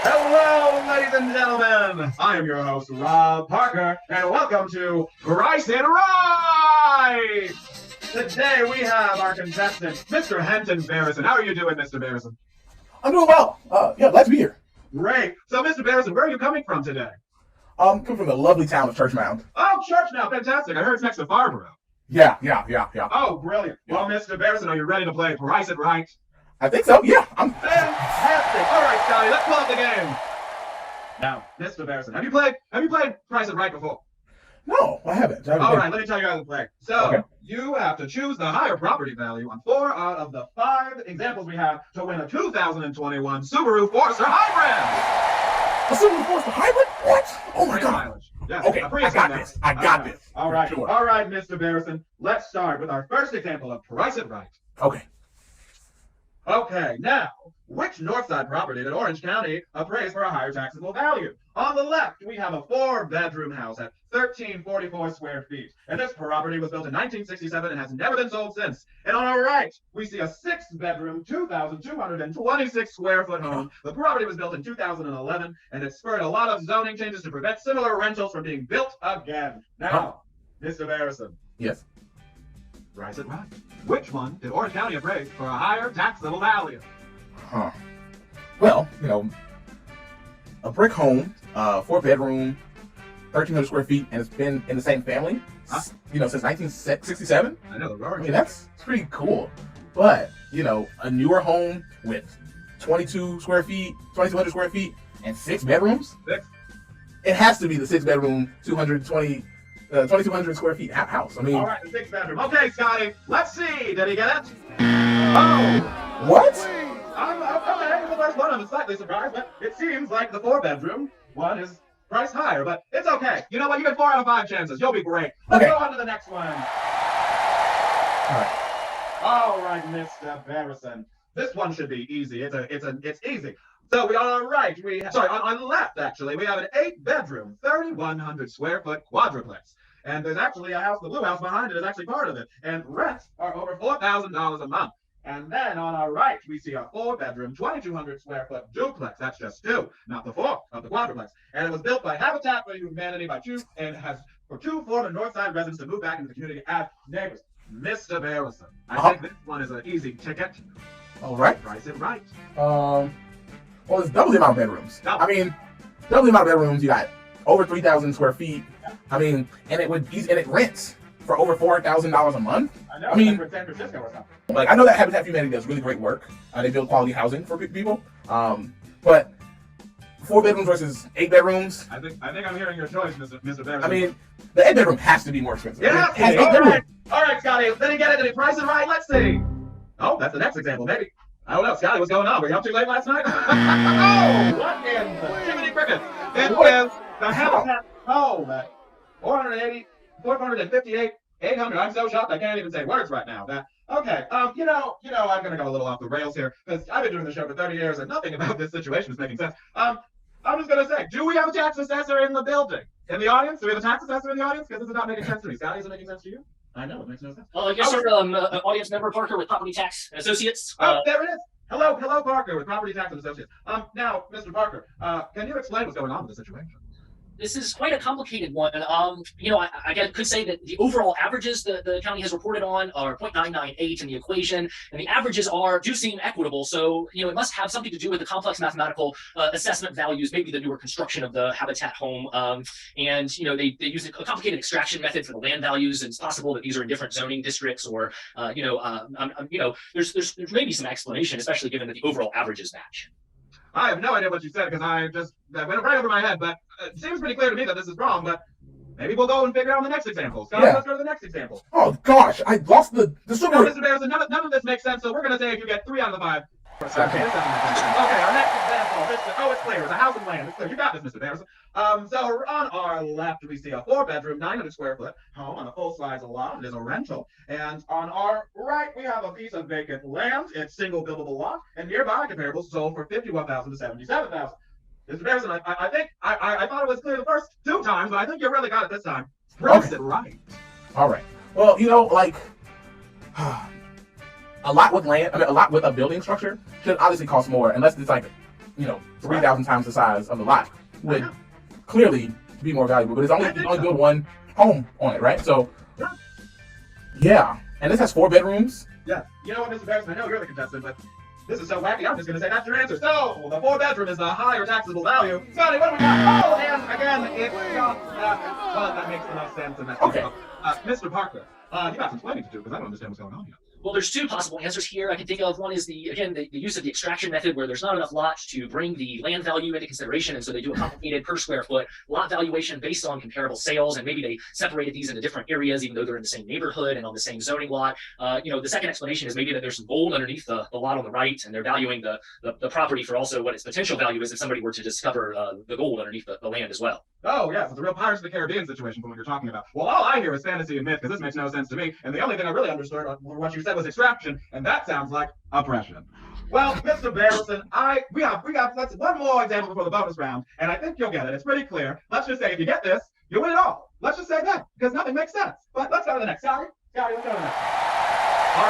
Hello, ladies and gentlemen. I am your host, Rob Parker, and welcome to Price It Right. Today we have our contestant, Mr. Henton Barrison. How are you doing, Mr. Barrison? I'm doing well. Glad to be here. Great. So, Mr. Barrison, where are you coming from today? Coming from the lovely town of Churchmount. Oh, church now. Fantastic. I heard it's next to Carrboro. Yeah. Oh, brilliant. Well, Mr. Barrison, are you ready to play Price It Right? I think so. Yeah. Fantastic. All right, Scotty, let's pull up the game. Now, Mr. Barrison, have you played Price It Right before? No, I haven't. All right, let me tell you how to play. So, You have to choose the higher property value on 4 out of the 5 examples we have to win a 2021 Subaru Forester Hybrid. A Subaru Forester Hybrid? What? Oh my God. Mileage. Yes, Okay, I got this. All right, Sure. all right, Mr. Barrison. Let's start with our first example of Price It Right. Okay. Okay, now, which Northside property did Orange County appraise for a higher taxable value? On the left, we have a 4-bedroom house at 1344 square feet. And this property was built in 1967 and has never been sold since. And on our right, we see a 6-bedroom, 2,226 square foot home. The property was built in 2011, and it spurred a lot of zoning changes to prevent similar rentals from being built again. Now, Mr. Barrison. Yes. Price It Right. Which one did Orange County appraise for a higher taxable value? Well, a brick home, 4-bedroom, 1,300 square feet, and it's been in the same family, since 1967. I know, the roaring. I mean, that's pretty cool. But, a newer home with 2,200 square feet, and 6 bedrooms? 6? It has to be the 6-bedroom, 2,200 square feet house. I mean, all right, the 6-bedroom. Okay, Scotty, let's see. Did he get it? Oh! What? I'm okay. The first one, I'm slightly surprised, but it seems like the 4-bedroom one is priced higher, but it's okay. You know what? You get 4 out of 5 chances. You'll be great. Let's go on to the next one. All right, Mr. Barrison. This one should be easy. It's easy. So on the left, actually, we have an 8-bedroom, 3,100 square foot quadruplex. And there's actually a house, the blue house behind it is actually part of it. And rents are over $4,000 a month. And then on our right, we see a 4-bedroom, 2,200 square foot duplex. That's just 2, not the 4 of the quadruplex. And it was built by Habitat for Humanity by 2, and has for 2 former Northside residents to move back into the community as neighbors. Mr. Barrison, I think this one is an easy ticket. All right. Price It Right. Well, it's double the amount of bedrooms. Double. I mean, double the amount of bedrooms. You got over 3,000 square feet. I mean, and it rents for over $4,000 a month. I know. I mean, like San Francisco or something. Like, I know that Habitat for Humanity does really great work. They build quality housing for people. But 4 bedrooms versus 8 bedrooms. I think I'm hearing your choice, Mr. Barrison. I mean, the 8-bedroom has to be more expensive. Yeah. It has 8 bedrooms. All right, Scotty. Did he get it? Did he price it right? Let's see. Oh, that's the next example. Maybe. I don't know, Scotty. What's going on? Were you up too late last night? Oh, what in the Jiminy Cricket? It is the Habitat home at 458, 800. I'm so shocked I can't even say words right now. Okay, I'm gonna go a little off the rails here because I've been doing the show for 30 years and nothing about this situation is making sense. I'm just gonna say, do we have a tax assessor in the building? In the audience? Do we have a tax assessor in the audience? Because this is not making sense to me. Scotty, is it making sense to you? I know, it makes no sense. Yes, sir. Audience member Parker with Property Tax Associates. There it is. Hello, Parker with Property Tax Associates. Now, Mr. Parker, can you explain what's going on with the situation? This is quite a complicated one. I could say that the overall averages the county has reported on are 0.998 in the equation, and the averages do seem equitable. So, it must have something to do with the complex mathematical assessment values, maybe the newer construction of the Habitat home. They use a complicated extraction method for the land values, and it's possible that these are in different zoning districts, or, there's maybe some explanation, especially given that the overall averages match. I have no idea what you said because that went right over my head, but it seems pretty clear to me that this is wrong, but maybe we'll go and figure out the next example. Scott, Let's go to the next example. Oh, gosh, I lost the super. No, Mr. Barrison, none of this makes sense, so we're going to say if you get 3 out of the 5. Okay, our next example. It's clear. It's a house and land. It's clear. You got this, Mr. Barrison. So on our left, we see a 4-bedroom, 900 square foot home on a full-size lot. It is a rental. And on our right, we have a piece of vacant land. It's single buildable lot, and nearby comparables sold for $51,000 to $77,000. Mr. Barrison, I think I thought it was clear the first 2 times, but I think you really got it this time. Price it right. All right. Well, a lot with land, a lot with a building structure should obviously cost more, unless it's like 3,000 times the size of the lot would clearly be more valuable. But you can only build one home on it, right? So, yeah. And this has 4 bedrooms. Yeah. You know what, Mr. Barrison? I know you're the contestant, but this is so wacky. I'm just going to say that's your answer. So, the 4-bedroom is the higher taxable value. Scotty, what do we got? Oh, and again, it's not that. Well, that makes the most sense. And that's Okay. Mr. Parker, you got some explaining to do because I don't understand what's going on here. Well, there's 2 possible answers here I can think of. One is the use of the extraction method, where there's not enough lots to bring the land value into consideration, and so they do a complicated per square foot lot valuation based on comparable sales, and maybe they separated these into different areas, even though they're in the same neighborhood and on the same zoning lot. The second explanation is maybe that there's some gold underneath the lot on the right, and they're valuing the property for also what its potential value is if somebody were to discover the gold underneath the land as well. Oh, yes, it's a real Pirates of the Caribbean situation from what you're talking about. Well, all I hear is fantasy and myth, because this makes no sense to me, and the only thing I really understood what you said was extraction, and that sounds like oppression. Well, Mr. Barrison, we have let's one more example before the bonus round, and I think you'll get it. It's pretty clear. Let's just say if you get this, you win it all. Let's just say that, because nothing makes sense. But let's go to the next. Scotty, let's go to the next. All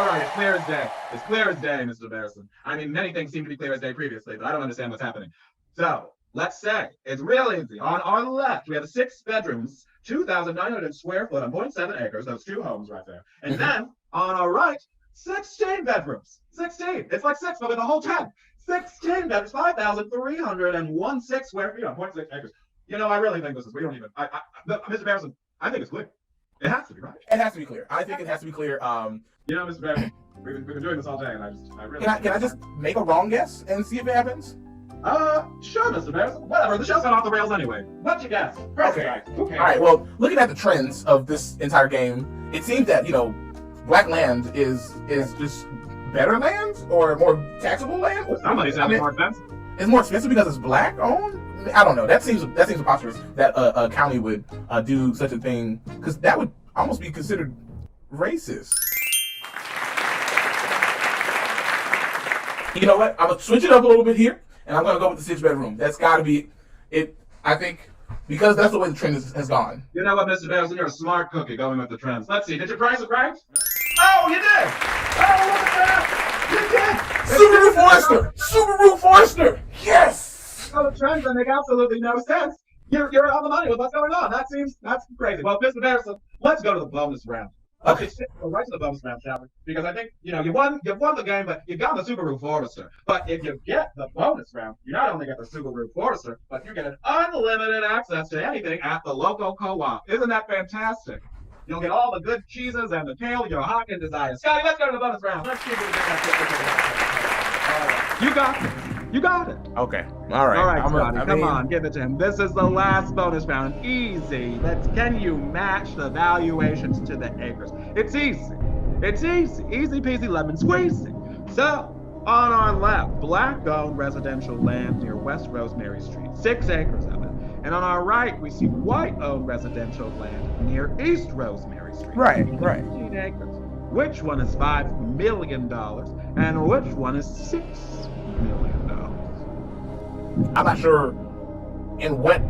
right, it's clear as day. It's clear as day, Mr. Barrison. I mean, many things seem to be clear as day previously, but I don't understand what's happening. So, let's say it's real easy. On our left, we have 6 bedrooms, 2,900 square foot on 0.7 acres. Those 2 homes right there. And then on our right, 16 bedrooms. 16. It's like 6, but with a whole 10. 16 bedrooms, 5,316 square feet on 0.6 acres. You know, I really think this is. We don't even. Mr. Barrison, I think it's clear. It has to be, right? It has to be clear. I think it has to be clear. You know, Mr. Barrison, we've been doing this all day, and I really. Can I just make a wrong guess and see if it happens? Sure, Mr. Barrison. Whatever. The show's gone off the rails anyway. What'd you guess? Okay. All right. Well, looking at the trends of this entire game, it seems that black land is just better land or more taxable land. Somebody said it's more expensive. It's more expensive because it's black owned. I don't know. That seems preposterous that a county would do such a thing, because that would almost be considered racist. You know what? I'm gonna switch it up a little bit here, and I'm gonna go with the 6-bedroom. That's got to be it. I think because that's the way the trend has gone. You know what, Mr. Barrison? You're a smart cookie going with the trends. Let's see. Did you price it right? Oh, you did! Oh, look at that! You did! Subaru Forester! Yes! So the trends that make absolutely no sense. You're on the money with what's going on. That's crazy. Well, Mr. Barrison, let's go to the bonus round. Okay, go right to the bonus round, shall we? Because I think you won the game, but you got the Subaru Forester. But if you get the bonus round, you not only get the Subaru Forester, but you get an unlimited access to anything at the local co-op. Isn't that fantastic? You'll get all the good cheeses and the kale your heart can desire. Scotty, let's go to the bonus round. Let's see if we can get that. You got it. You got it. Okay. All right. All right, Scotty, come on, give it to him. This is the last bonus round. Easy. Can you match the valuations to the acres? It's easy. It's easy. Easy peasy lemon squeezy. So, on our left, black-owned residential land near West Rosemary Street, 6 acres of it. And on our right, we see white-owned residential land near East Rosemary Street. Right. 15 acres. Which one is $5 million and which one is $6 million? I'm not sure in what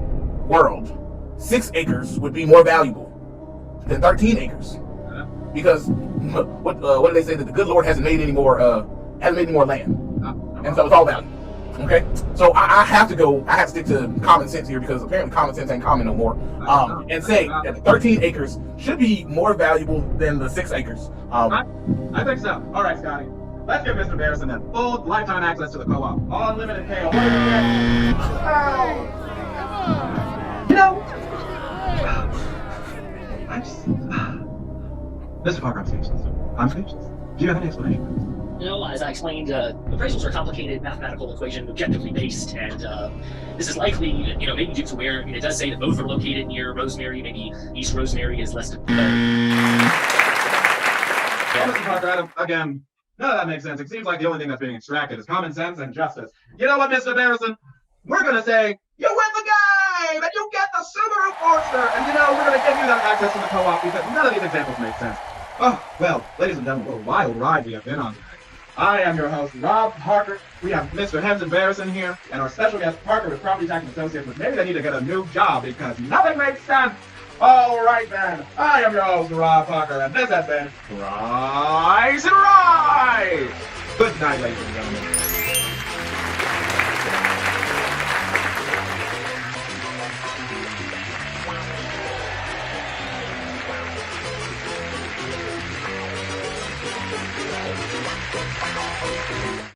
world 6 acres would be more valuable than 13 acres. Because what do they say, that the good Lord hasn't made any more land, and so it's all value. Okay, so I have to stick to common sense here, because apparently common sense ain't common no more. And say that the 13 acres should be more valuable than the 6 acres. I think so. All right, Scotty. Let's give Mr. Barrison then full lifetime access to the co-op. Unlimited kale. What do you get? Oh. You know, Mr. Parker, I'm speechless. Do you have any explanation? As I explained, appraisals are a complicated mathematical equation, objectively based, and this is likely, maybe due to where, it does say that both are located near Rosemary. Maybe East Rosemary is less. Mr. Parker, again, none of that makes sense. It seems like the only thing that's being extracted is common sense and justice. You know what, Mr. Barrison? We're gonna say you win the game, and you get the Subaru Forester, and we're gonna give you that access to the co-op because none of these examples make sense. Oh, well, ladies and gentlemen, what a wild ride we have been on today. I am your host, Rob Parker. We have Mr. Henson Barrison here, and our special guest, Parker with Property Tax and Associates, but maybe they need to get a new job because nothing makes sense. All right, then. I am your host, Rob Parker, and this has been Price and Right. Good night, ladies and gentlemen.